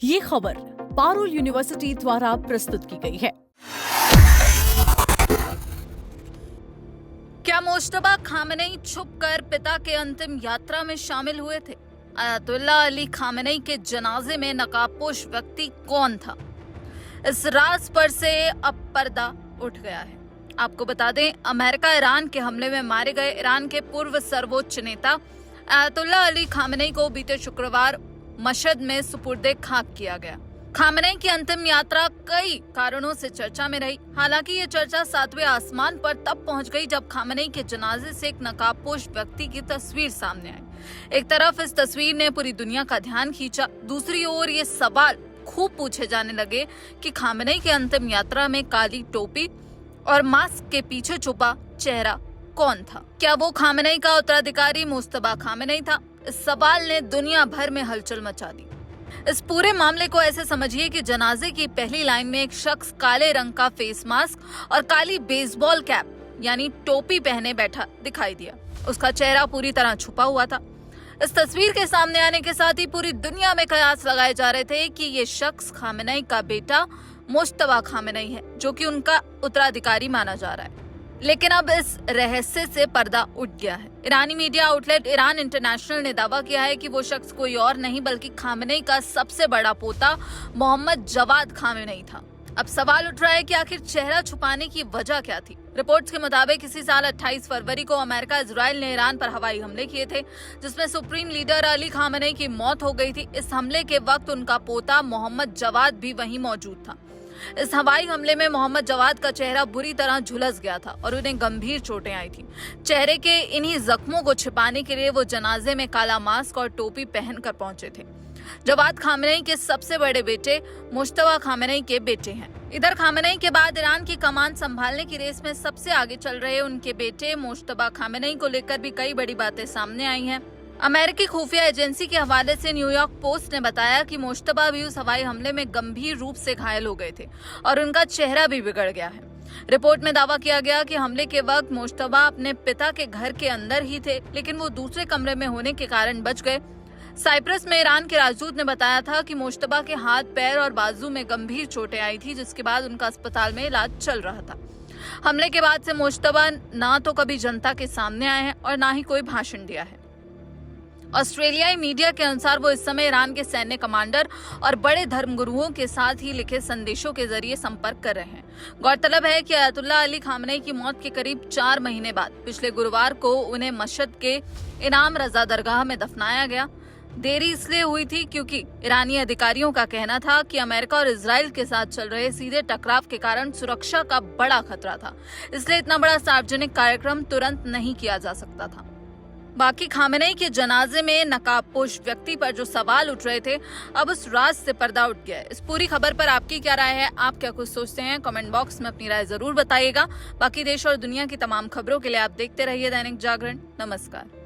ये खबर पारुल यूनिवर्सिटी द्वारा प्रस्तुत की गई है। क्या मुश्तबा खामेनेई छुपकर पिता के अंतिम यात्रा में शामिल हुए थे? अयातुल्लाह अली खामेनेई के जनाजे में नकाबपोश व्यक्ति कौन था? इस राज पर से अब पर्दा उठ गया है। आपको बता दें, अमेरिका ईरान के हमले में मारे गए ईरान के पूर्व सर्वोच्च नेता अयातुल्लाह अली खामेनेई को बीते शुक्रवार मशहद में सुपुर्दे खाक किया गया। खामेनेई की अंतिम यात्रा कई कारणों से चर्चा में रही। हालांकि ये चर्चा 7वें आसमान पर तब पहुंच गई जब खामेनेई के जनाजे से एक नकाबपोश व्यक्ति की तस्वीर सामने आई। एक तरफ इस तस्वीर ने पूरी दुनिया का ध्यान खींचा, दूसरी ओर ये सवाल खूब पूछे जाने लगे कि खामेनेई की अंतिम यात्रा में काली टोपी और मास्क के पीछे छुपा चेहरा कौन था? क्या वो खामेनेई का उत्तराधिकारी मुश्तबा खामेनेई था? इस सवाल ने दुनिया भर में हलचल मचा दी। इस पूरे मामले को ऐसे समझिए कि जनाजे की पहली लाइन में एक शख्स काले रंग का फेस मास्क और काली बेसबॉल कैप यानी टोपी पहने बैठा दिखाई दिया। उसका चेहरा पूरी तरह छुपा हुआ था। इस तस्वीर के सामने आने के साथ ही पूरी दुनिया में कयास लगाए जा रहे थे कि ये शख्स खामेनेई का बेटा मुश्तबा खामेनेई है, जो कि उनका उत्तराधिकारी माना जा रहा है। लेकिन अब इस रहस्य से पर्दा उठ गया है। ईरानी मीडिया आउटलेट ईरान इंटरनेशनल ने दावा किया है कि वो शख्स कोई और नहीं बल्कि खामेनेई का सबसे बड़ा पोता मोहम्मद जवाद खामेनेई था। अब सवाल उठ रहा है कि आखिर चेहरा छुपाने की वजह क्या थी? रिपोर्ट्स के मुताबिक इसी साल 28 फरवरी को अमेरिका इजराइल ने ईरान पर हवाई हमले किए थे, जिसमें सुप्रीम लीडर अली खामेनेई की मौत हो गई थी। इस हमले के वक्त उनका पोता मोहम्मद जवाद भी वहीं मौजूद था। इस हवाई हमले में मोहम्मद जवाद का चेहरा बुरी तरह झुलस गया था और उन्हें गंभीर चोटें आई थी। चेहरे के इन्हीं जख्मों को छिपाने के लिए वो जनाजे में काला मास्क और टोपी पहनकर पहुंचे थे। जवाद खामेनेई के सबसे बड़े बेटे मुश्तबा खामेनेई के बेटे हैं। इधर खामेनेई के बाद ईरान की कमान संभालने की रेस में सबसे आगे चल रहे उनके बेटे मुश्तबा खामेनेई को लेकर भी कई बड़ी बातें सामने आई हैं। अमेरिकी खुफिया एजेंसी के हवाले से न्यूयॉर्क पोस्ट ने बताया कि मुश्तबा भी उस हवाई हमले में गंभीर रूप से घायल हो गए थे और उनका चेहरा भी बिगड़ गया है। रिपोर्ट में दावा किया गया कि हमले के वक्त मुश्तबा अपने पिता के घर के अंदर ही थे, लेकिन वो दूसरे कमरे में होने के कारण बच गए। साइप्रस में ईरान के राजदूत ने बताया था कि मुश्तबा के हाथ, पैर और बाजू में गंभीर चोटें आई थी, जिसके बाद उनका अस्पताल में इलाज चल रहा था। हमले के बाद से मुश्तबा ना तो कभी जनता के सामने आए हैं और ना ही कोई भाषण दिया है। ऑस्ट्रेलियाई मीडिया के अनुसार वो इस समय ईरान के सैन्य कमांडर और बड़े धर्मगुरुओं के साथ ही लिखे संदेशों के जरिए संपर्क कर रहे हैं। गौरतलब है कि अयातुल्लाह अली खामेनेई की मौत के करीब 4 महीने बाद पिछले गुरुवार को उन्हें मशहद के इनाम रजा दरगाह में दफनाया गया। देरी इसलिए हुई थी क्योंकि ईरानी अधिकारियों का कहना था कि अमेरिका और इजराइल के साथ चल रहे सीधे टकराव के कारण सुरक्षा का बड़ा खतरा था, इसलिए इतना बड़ा सार्वजनिक कार्यक्रम तुरंत नहीं किया जा सकता था। बाकी खामेनेई के जनाजे में नकाबपोश व्यक्ति पर जो सवाल उठ रहे थे, अब उस राज से पर्दा उठ गया है। इस पूरी खबर पर आपकी क्या राय है? आप क्या कुछ सोचते हैं? कमेंट बॉक्स में अपनी राय जरूर बताइएगा। बाकी देश और दुनिया की तमाम खबरों के लिए आप देखते रहिए दैनिक जागरण। नमस्कार।